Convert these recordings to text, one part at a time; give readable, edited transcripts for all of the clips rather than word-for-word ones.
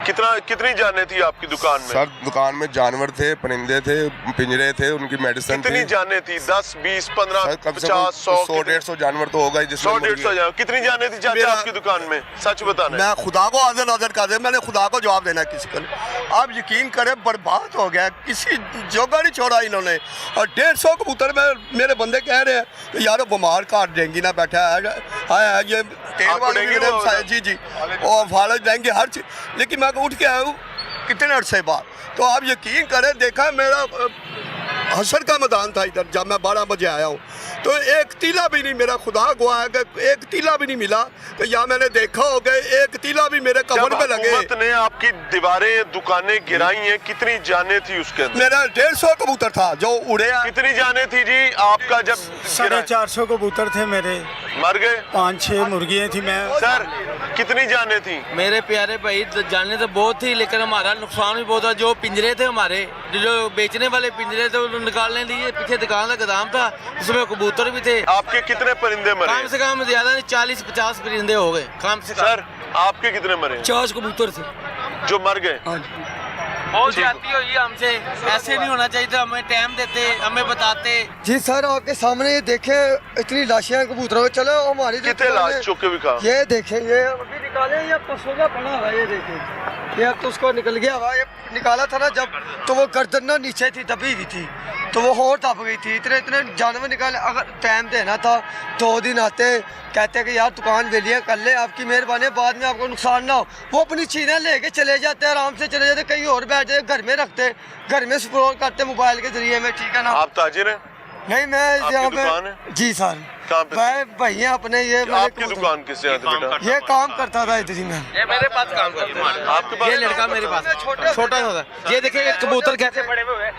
कितनी जानें थी आपकी दुकान में? सर दुकान में जानवर थे, परिंदे थे, पिंजरे थे, उनकी मेडिसिन कितनी जानें थी? 10, 20, 15, 50, 100, 100-150 जानवर तो होगा ही। 100-150 जानवर। कितनी जानें थी चाचा आपकी दुकान में? सच बताना। मैं खुदा को हाजिर नाज़िर कर दे, मैंने खुदा को जवाब देना किसी को। आप यकीन करें बर्बाद हो गया, किसी जोगा नहीं छोड़ा इन्होंने। और 150 कबूतर में मेरे बंदे कह रहे हैं कि यार बीमार काट देंगी ना बैठा है ये तेल वाले जी जी और फालज देंगे हर चीज़। लेकिन मैं उठ के आया हूँ कितने अरसे बाद, तो आप यकीन करें देखा मेरा हसर का मैदान था इधर जब मैं 12 बजे आया हूँ, तो एक तीला भी नहीं, मेरा खुदा गवाह है कि एक तीला भी नहीं मिला। तो यहाँ मैंने देखा हो गए एक तीला भी मेरे कमर पे लगे। हुकूमत ने आपकी दीवारें दुकानें गिराई हैं, कितनी जानें थी उसके अंदर? मेरा 150 कबूतर था जो उड़े। कितनी जानें थी जी आपका जब? 450 कबूतर थे मेरे, मर गए। 5-6 मुर्गियाँ थी। मैं सर कितनी जानें थी? मेरे प्यारे भाई जाने तो बहुत थी, लेकिन हमारा नुकसान भी बहुत था। जो पिंजरे थे हमारे, जो बेचने वाले पिंजरे थे वो निकालने लिए, पीछे दुकान का गोदाम था जिसमें कबूतर भी थे। आपके कितने परिंदे मरे? कम से कम ज्यादा नहीं 40-50 परिंदे हो गए कम से कम। सर आपके कितने मरे? 50 कबूतर थे जो मर गए। बहुत ज्यादती हुई हमसे, ऐसे नहीं होना चाहिए था। हमें टाइम देते, हमें बताते। जी सर आपके सामने ये देखे इतनी लाशें कबूतरों को। चलो हमारी कितने लाश चुप के दिखा? ये देखें, ये अभी निकाले, ये पशुओं का पड़ा हुआ है, ये देखें, ये अब तो उसको निकल गया हुआ। ये निकाला था ना जब, तो वो गर्दन ना नीचे थी, दबी हुई थी, तो वो और दब गई थी। इतने इतने जानवर निकाले। अगर टाइम देना था 2 दिन आते, कहते कि यार दुकान वेलियाँ कर ले, आपकी मेहरबानी, बाद में आपको नुकसान ना हो। वो अपनी चीज़ें लेके चले जाते, आराम से चले जाते, कहीं और बैठ जाते, घर में रखते, घर में स्क्रॉल करते मोबाइल के जरिए में। ठीक है ना? आप ताजिर हैं? नहीं मैं यहाँ पे। जी सर कहाँ पे? मैं भैया अपने ये आपकी दुकान किससे आती बेटा? ये काम करता था इधर ही में। ये मेरे पास काम करता है। आपके पास? ये लड़का मेरे पास छोटा सा। ये देखिए कबूतर कैसे पड़े हुए हैं।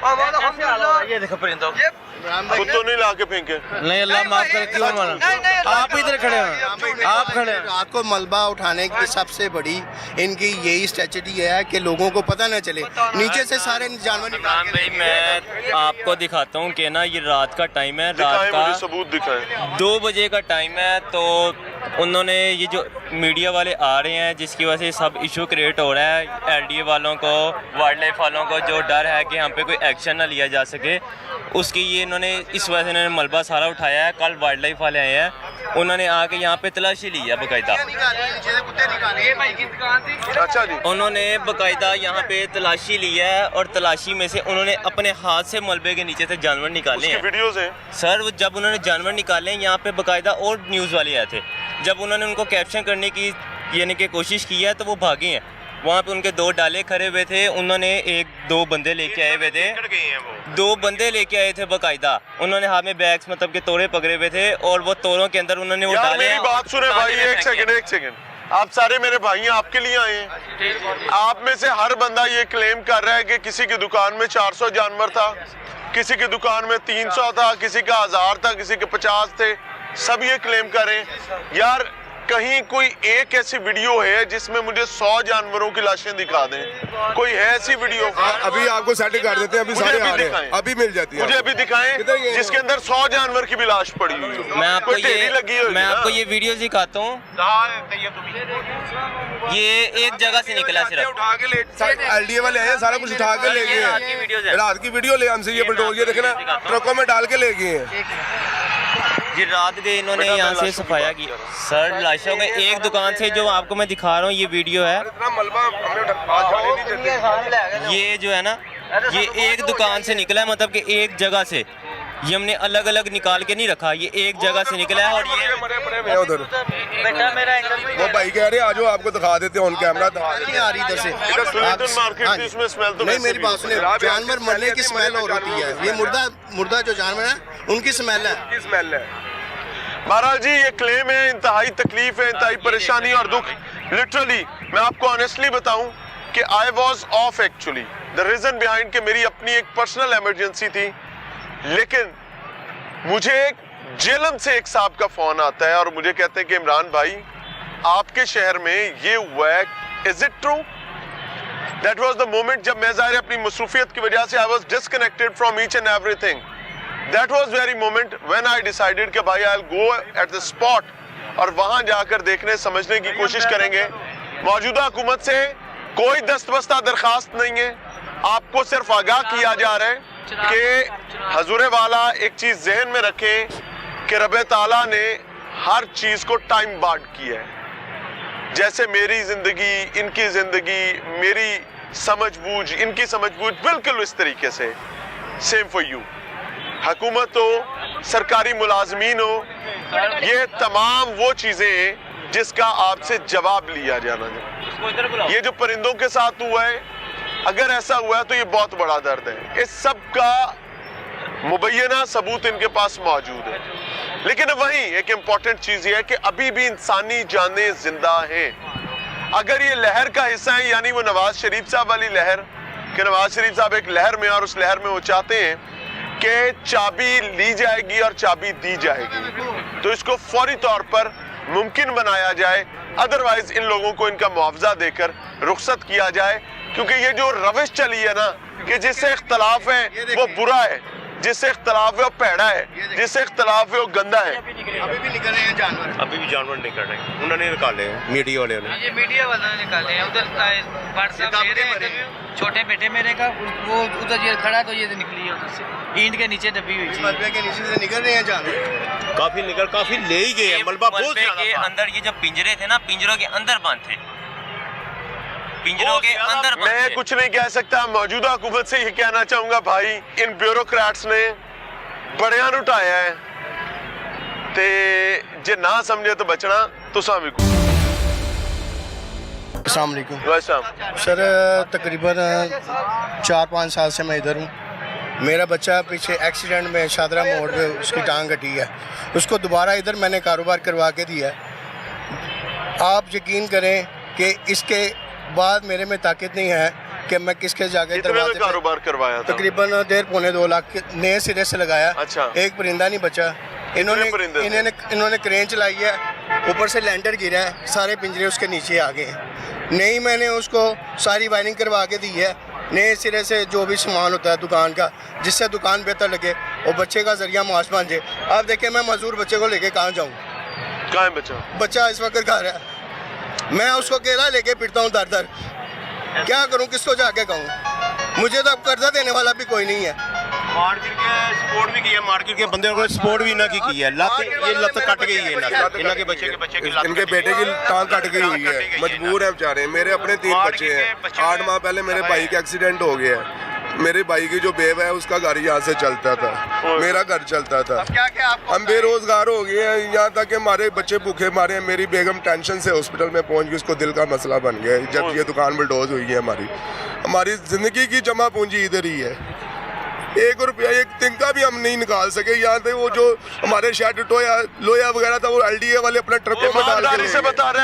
ये देखो परिंदों। खुद तो नहीं ला के फेंके? नहीं, अल्लाह माफ करे। क्यों माना? आप इधर खड़े हैं, आप खड़े हैं। रात को मलबा उठाने की सबसे बड़ी इनकी यही स्ट्रेटजी है कि लोगों को पता न चले, नीचे से सारे जानवर निकाल के। भाई मैं आपको दिखाता हूँ कि ना ये रात का टाइम है, रात का सबूत दिखाएं। 2 बजे का टाइम है। तो उन्होंने ये जो मीडिया वाले आ रहे हैं जिसकी वजह से सब इशू क्रिएट हो रहा है, LDA वालों को, वाइल्ड लाइफ वालों को जो डर है कि हम पे कोई एक्शन ना लिया जा सके, उसकी ये इन्होंने इस वजह से इन्होंने मलबा सारा उठाया है। कल वाइल्ड लाइफ वाले आए हैं, उन्होंने आके यहाँ पे तलाशी ली है बाकायदा। अच्छा जी। उन्होंने बाकायदा यहाँ पे तलाशी ली है और तलाशी में से उन्होंने अपने हाथ से मलबे के नीचे से जानवर निकाले हैं। वीडियोस हैं सर। जब उन्होंने जानवर निकाले हैं यहाँ पे बाकायदा और न्यूज़ वाले आए थे, जब उन्होंने उनको कैप्शन करने की यानी कि कोशिश की है तो वो भागे हैं। वहाँ पे उनके 2 डाले खड़े हुए थे, उन्होंने 1-2 बंदे लेके आए हुए थे, 2 बंदे लेके आए थे बाकायदा। उन्होंने हाथ में बैग्स मतलब के तोड़े पकड़े हुए थे और वो तोड़ों के अंदर उन्होंने वो डाले। मेरी बात सुने भाई, एक सेकंड। आप सारे मेरे भाई हैं, आपके लिए आए हैं। आप में से हर बंदा ये क्लेम कर रहा है कि किसी की दुकान में 400 जानवर था, किसी की दुकान में 300 था, किसी का 1000 था, किसी के 50 थे। सब ये क्लेम कर रहे हैं। यार कहीं कोई एक ऐसी वीडियो है जिसमें मुझे 100 जानवरों की लाशें दिखा दें? कोई है ऐसी वीडियो? अभी आपको सेटिंग कर देते हैं, अभी सारे आ रहे हैं, अभी मिल जाती है। मुझे अभी दिखाएं जिसके अंदर 100 जानवर की भी लाश पड़ी हुई है। मैं आपको ये वीडियो दिखाता हूँ। ये एक जगह से निकला सिर्फ। उठा के ले LDA वाले आए, सारा कुछ उठा के ले गए। रात की वीडियो ले हमसे, ये बल्डोजर देखना ट्रकों में डाल के ले गए हैं। ये रात गए इन्होंने यहाँ से सफाया की सर लाशों में। एक दुकान से जो आपको मैं दिखा रहा हूँ ये वीडियो है, ये जो है ना ये एक दुकान से निकला है, मतलब कि एक जगह से। ये हमने अलग अलग निकाल के नहीं रखा, ये एक जगह से निकला है। और ये उधर बेटा मेरा वो भाई कह रहे हैं आज आपको दिखा देते हैं ऑन कैमरा। नहीं आ रही इधर से। मार्केट इसमें स्मेल तो नहीं, मेरी बात सुने, जानवर मरने की स्मेल और होती है। ये मुर्दा जो जानवर है उनकी स्मेल है। महाराज जी ये क्लेम है, इंतहाई तकलीफ है, इंतहाई परेशानी और दुख। लिटरली मैं आपको ऑनेस्टली बताऊं कि I was off actually the reason behind कि मेरी अपनी एक पर्सनल इमरजेंसी थी, लेकिन मुझे जेलम से एक साहब का फोन आता है और मुझे कहते हैं कि इमरान भाई आपके शहर में ये हुआ है, is it true? That was the moment जब मैं ज़ाहिर अपनी मसरूफियत की वजह से I was disconnected from each and everything. That was very moment when I decided कि भाई I will go at the spot और वहां जाकर देखने समझने की कोशिश करेंगे। मौजूदा हुकूमत से कोई दस्तबस्ता दरखास्त नहीं है, आपको सिर्फ आगाह किया जा रहा है कि हजूर वाला एक चीज जहन में रखें कि रब ताला ने हर चीज को टाइम बार्ड किया है। जैसे मेरी जिंदगी, इनकी जिंदगी, मेरी समझ बूझ, इनकी समझ बूझ बिल्कुल इस तरीके से सेम फॉर यू। हुकूमत हो, सरकारी मुलाजमीन हो, ये तमाम वो चीजें जिसका आपसे जवाब लिया जाना है। ये जो परिंदों के साथ हुआ है, अगर ऐसा हुआ है तो ये बहुत बड़ा दर्द है। इस सब का मुबैना सबूत इनके पास मौजूद है। लेकिन वहीं एक इंपॉर्टेंट चीज ये है कि अभी भी इंसानी जानें जिंदा हैं। अगर ये लहर का हिस्सा है, यानी वो नवाज शरीफ साहब वाली लहर, कि नवाज शरीफ साहब एक लहर में और उस लहर में वो चाहते हैं कि चाबी ली जाएगी और चाबी दी जाएगी, तो इसको फौरी तौर पर मुमकिन बनाया जाए, अदरवाइज इन लोगों को इनका मुआवजा देकर रुखसत किया जाए। क्योंकि ये जो रविश चली है ना कि जिससे इख्तलाफ है वो बुरा है, जिससे इख्तलाफ है वो पैड़ा है, जिससे इख्तलाफ है वो गंदा है। अभी भी निकल रहे हैं जानवर, अभी भी जानवर निकल रहे हैं, उन्होंने निकाले हैं मीडिया वाले ने। ये मीडिया वालों ने निकाले हैं। उधर व्हाट्सएप छोटे बेटे मेरे का, वो उधर ये खड़ा तो ये निकली है उधर से, ईंट के नीचे दबी हुई थी। मलबे के नीचे से निकल रहे हैं जानवर, काफी ले ही गए हैं। मलबा बहुत मलबे के अंदर ये जो पिंजरे थे ना, पिंजरों के अंदर बंद थे, पिंजरों के अंदर बंद मैं थे। कुछ नहीं कह सकता। मौजूदा हुकूमत से ये कहना चाहूंगा, भाई इन ब्यूरोक्रेट्स ने बड़ियां उठाया है ते जे ना समझे तो बचना। तो अस्सलाम वालेकुम वैसा सर। तकरीबन 4-5 साल से मैं इधर हूँ। मेरा बच्चा पीछे एक्सीडेंट में शादरा मोड़ पे उसकी टांग कटी है, उसको दोबारा इधर मैंने कारोबार करवा के दिया है। आप यकीन करें कि इसके बाद मेरे में ताकत नहीं है कि मैं किसके जाके दरवाजे कारोबार करवाया था? तकरीबन 1.5-2 लाख नए सिरे से लगाया। अच्छा। एक परिंदा नहीं बचा। इन्होंने क्रेन चलाई है, ऊपर से लैंडर गिरा है, सारे पिंजरे उसके नीचे आ गए हैं। नहीं, मैंने उसको सारी वायरिंग करवा के दी है, नए सिरे से जो भी सामान होता है दुकान का, जिससे दुकान बेहतर लगे और बच्चे का जरिया माश बन जाए। अब देखिए मैं मजदूर बच्चे को लेके कहाँ जाऊँ? कहाँ है बच्चा? बच्चा इस वक्त घर है, मैं उसको अकेला लेके फिरता हूँ दर दर। क्या करूँ, किसको जाके कहूँ? मुझे तो अब कर्जा देने वाला भी कोई नहीं है। मार्केट के सपोर्ट भी किया, मार्केट के बंदे को सपोर्ट भी ना की है। ये लत कट गई है इनके बच्चे की लत, इनके बेटे की टांग कट गई हुई है, मजबूर है बेचारे। मेरे अपने 3 बच्चे हैं। 8 माह पहले मेरे भाई का एक्सीडेंट हो गया है। मेरे भाई की जो बेव है उसका घर यहाँ से चलता था, मेरा घर चलता था। हम बेरोजगार हो गए हैं, यहाँ तक कि हमारे बच्चे भूखे मारे हैं। मेरी बेगम टेंशन से हॉस्पिटल में पहुँच गई, उसको दिल का मसला बन गया जब ये दुकान बुलडोज हुई है। हमारी जिंदगी की जमा पूंजी इधर ही है। 1 रुपया एक तिनका भी हम नहीं निकाल सके। यहाँ पे वो जो हमारे शेड लोया वगैरह था वो LDA वाले अपने ट्रकों में डाल के से बता रहे हैं।